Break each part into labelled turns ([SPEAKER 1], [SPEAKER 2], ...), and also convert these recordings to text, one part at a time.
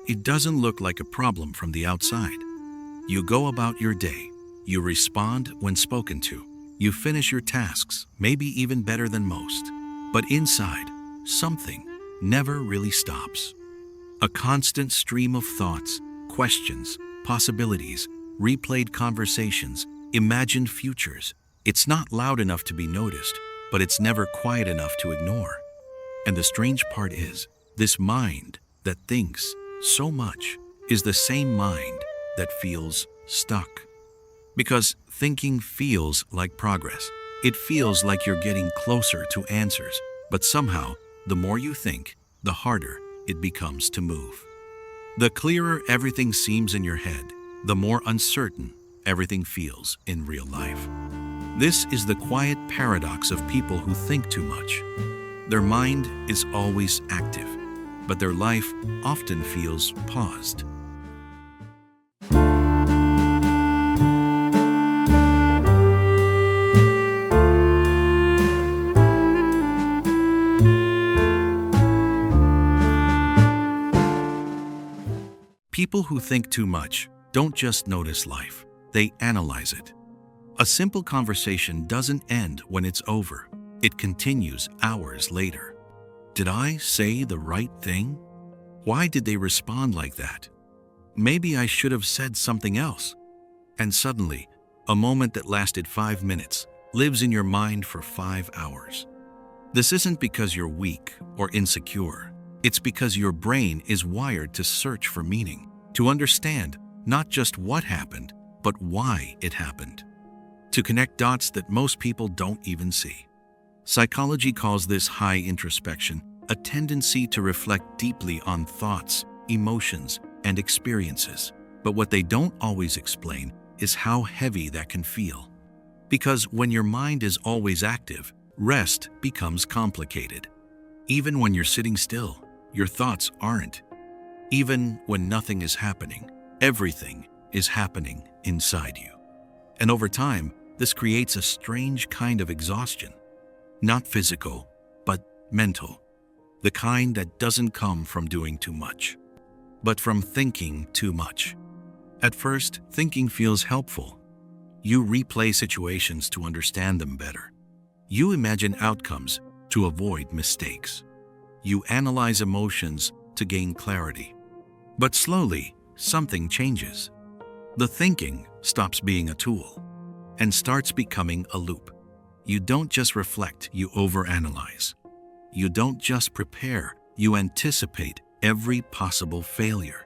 [SPEAKER 1] It doesn't look like a problem from the outside. You go about your day. You respond when spoken to. You finish your tasks, maybe even better than most. But inside, something never really stops. A constant stream of thoughts, questions, possibilities, replayed conversations, imagined futures. It's not loud enough to be noticed, but it's never quiet enough to ignore. And the strange part is, this mind that thinks so much is the same mind that feels stuck. Because thinking feels like progress. It feels like you're getting closer to answers, but somehow, the more you think, the harder it becomes to move. The clearer everything seems in your head, the more uncertain everything feels in real life. This is the quiet paradox of people who think too much. Their mind is always active, but their life often feels paused. People who think too much don't just notice life, they analyze it. A simple conversation doesn't end when it's over. It continues hours later. Did I say the right thing? Why did they respond like that? Maybe I should have said something else. And suddenly, a moment that lasted 5 minutes lives in your mind for 5 hours. This isn't because you're weak or insecure. It's because your brain is wired to search for meaning, to understand not just what happened, but why it happened, to connect dots that most people don't even see. Psychology calls this high introspection, a tendency to reflect deeply on thoughts, emotions, and experiences. But what they don't always explain is how heavy that can feel. Because when your mind is always active, rest becomes complicated. Even when you're sitting still, your thoughts aren't. Even when nothing is happening, everything is happening inside you. And over time, this creates a strange kind of exhaustion. Not physical, but mental. The kind that doesn't come from doing too much, but from thinking too much. At first, thinking feels helpful. You replay situations to understand them better. You imagine outcomes to avoid mistakes. You analyze emotions to gain clarity. But slowly, something changes. The thinking stops being a tool and starts becoming a loop. You don't just reflect, you overanalyze. You don't just prepare, you anticipate every possible failure.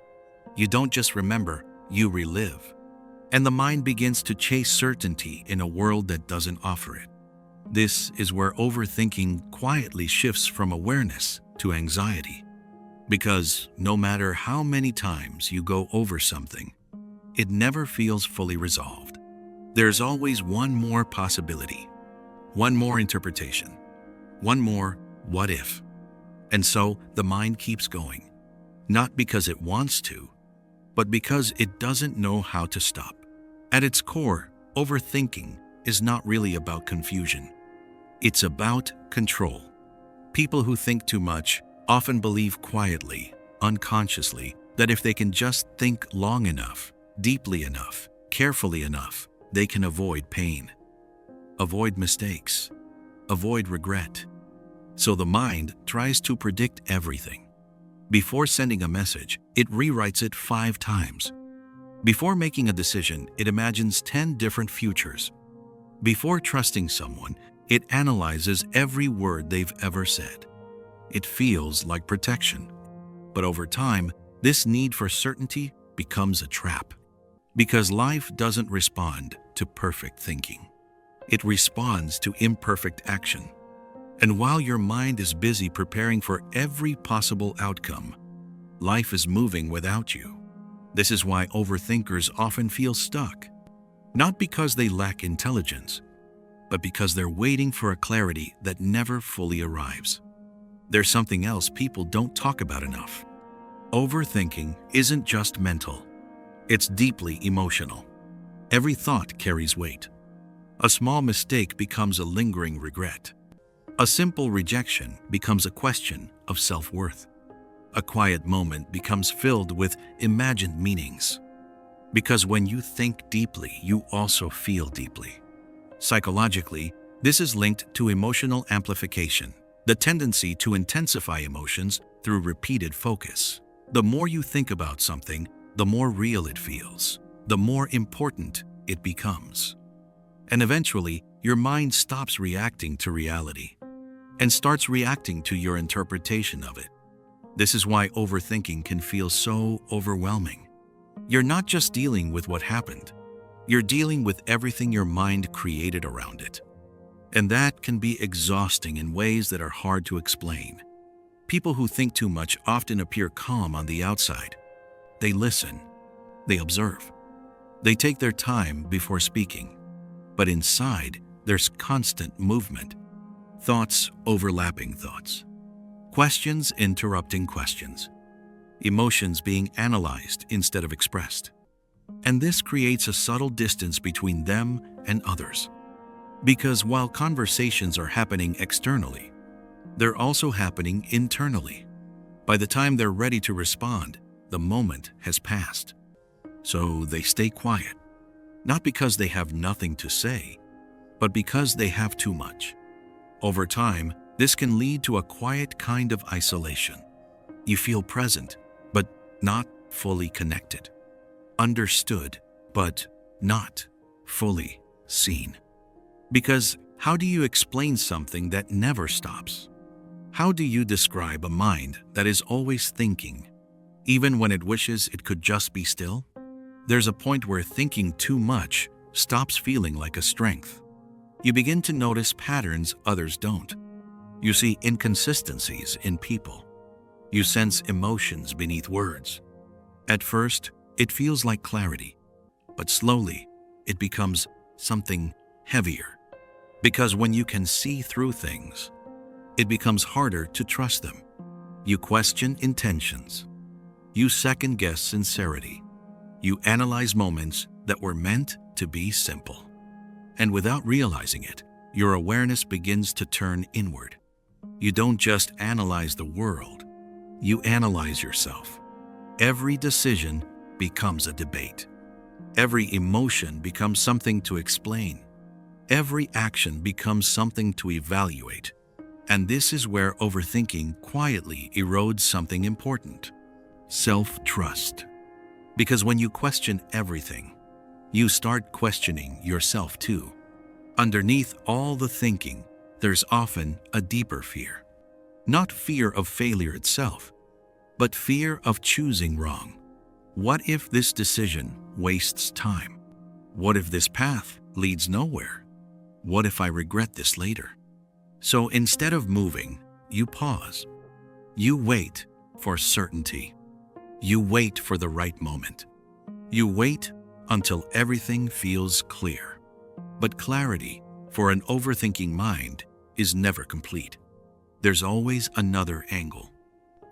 [SPEAKER 1] You don't just remember, you relive. And the mind begins to chase certainty in a world that doesn't offer it. This is where overthinking quietly shifts from awareness to anxiety. Because no matter how many times you go over something, it never feels fully resolved. There's always one more possibility, one more interpretation, one more what if. And so the mind keeps going, not because it wants to, but because it doesn't know how to stop. At its core, overthinking is not really about confusion. It's about control. People who think too much often believe quietly, unconsciously, that if they can just think long enough, deeply enough, carefully enough, they can avoid pain, avoid mistakes, avoid regret. So the mind tries to predict everything. Before sending a message, it rewrites it 5 times. Before making a decision, it imagines 10 different futures. Before trusting someone, it analyzes every word they've ever said. It feels like protection. But over time, this need for certainty becomes a trap. Because life doesn't respond to perfect thinking. It responds to imperfect action. And while your mind is busy preparing for every possible outcome, life is moving without you. This is why overthinkers often feel stuck. Not because they lack intelligence, but because they're waiting for a clarity that never fully arrives. There's something else people don't talk about enough. Overthinking isn't just mental. It's deeply emotional. Every thought carries weight. A small mistake becomes a lingering regret. A simple rejection becomes a question of self-worth. A quiet moment becomes filled with imagined meanings. Because when you think deeply, you also feel deeply. Psychologically, this is linked to emotional amplification, the tendency to intensify emotions through repeated focus. The more you think about something, the more real it feels, the more important it becomes. And eventually, your mind stops reacting to reality and starts reacting to your interpretation of it. This is why overthinking can feel so overwhelming. You're not just dealing with what happened, you're dealing with everything your mind created around it. And that can be exhausting in ways that are hard to explain. People who think too much often appear calm on the outside. They listen, they observe, they take their time before speaking. But inside, there's constant movement. Thoughts overlapping thoughts. Questions interrupting questions. Emotions being analyzed instead of expressed. And this creates a subtle distance between them and others. Because while conversations are happening externally, they're also happening internally. By the time they're ready to respond, the moment has passed. So they stay quiet, not because they have nothing to say, but because they have too much. Over time, this can lead to a quiet kind of isolation. You feel present, but not fully connected. Understood, but not fully seen. Because how do you explain something that never stops? How do you describe a mind that is always thinking, even when it wishes it could just be still? There's a point where thinking too much stops feeling like a strength. You begin to notice patterns others don't. You see inconsistencies in people. You sense emotions beneath words. At first, it feels like clarity, but slowly, it becomes something heavier. Because when you can see through things, it becomes harder to trust them. You question intentions. You second-guess sincerity. You analyze moments that were meant to be simple. And without realizing it, your awareness begins to turn inward. You don't just analyze the world, you analyze yourself. Every decision becomes a debate. Every emotion becomes something to explain. Every action becomes something to evaluate. And this is where overthinking quietly erodes something important: self-trust. Because when you question everything, you start questioning yourself too. Underneath all the thinking, there's often a deeper fear. Not fear of failure itself, but fear of choosing wrong. What if this decision wastes time? What if this path leads nowhere? What if I regret this later? So instead of moving, you pause. You wait for certainty. You wait for the right moment. You wait until everything feels clear. But clarity, for an overthinking mind, is never complete. There's always another angle,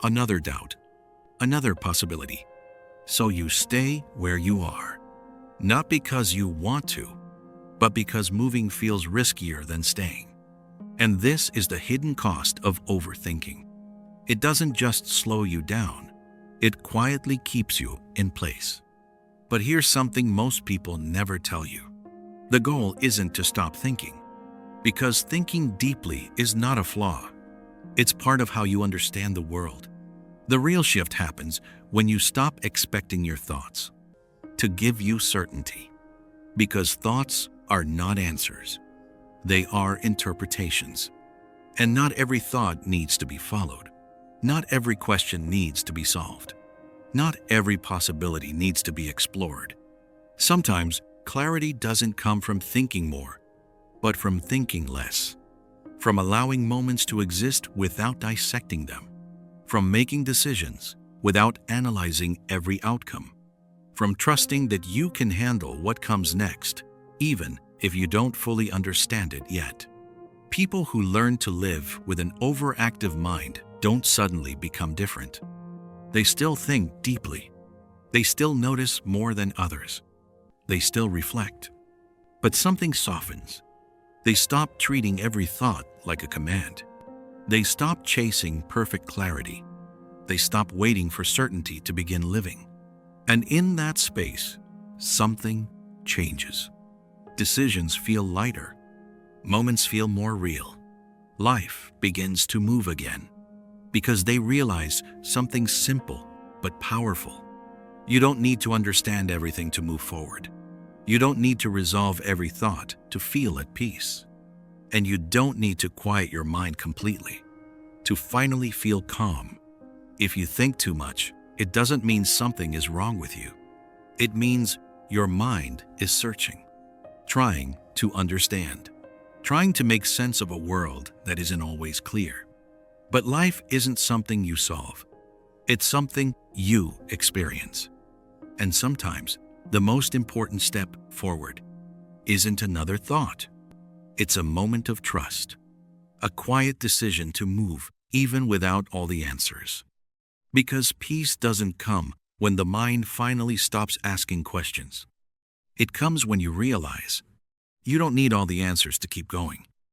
[SPEAKER 1] another doubt, another possibility. So you stay where you are, not because you want to, but because moving feels riskier than staying. And this is the hidden cost of overthinking. It doesn't just slow you down, it quietly keeps you in place. But here's something most people never tell you. The goal isn't to stop thinking, because thinking deeply is not a flaw. It's part of how you understand the world. The real shift happens when you stop expecting your thoughts to give you certainty. Because thoughts are not answers. They are interpretations. And not every thought needs to be followed. Not every question needs to be solved. Not every possibility needs to be explored. Sometimes clarity doesn't come from thinking more, but from thinking less. From allowing moments to exist without dissecting them. From making decisions without analyzing every outcome. From trusting that you can handle what comes next, even if you don't fully understand it yet. People who learn to live with an overactive mind don't suddenly become different. They still think deeply. They still notice more than others. They still reflect. But something softens. They stop treating every thought like a command. They stop chasing perfect clarity. They stop waiting for certainty to begin living. And in that space, something changes. Decisions feel lighter. Moments feel more real. Life begins to move again because they realize something simple but powerful. You don't need to understand everything to move forward. You don't need to resolve every thought to feel at peace. And you don't need to quiet your mind completely to finally feel calm. If you think too much, it doesn't mean something is wrong with you. It means your mind is searching, trying to understand, trying to make sense of a world that isn't always clear. But life isn't something you solve. It's something you experience. And sometimes the most important step forward isn't another thought. It's a moment of trust, a quiet decision to move even without all the answers. Because peace doesn't come when the mind finally stops asking questions. It comes when you realize you don't need all the answers to keep going.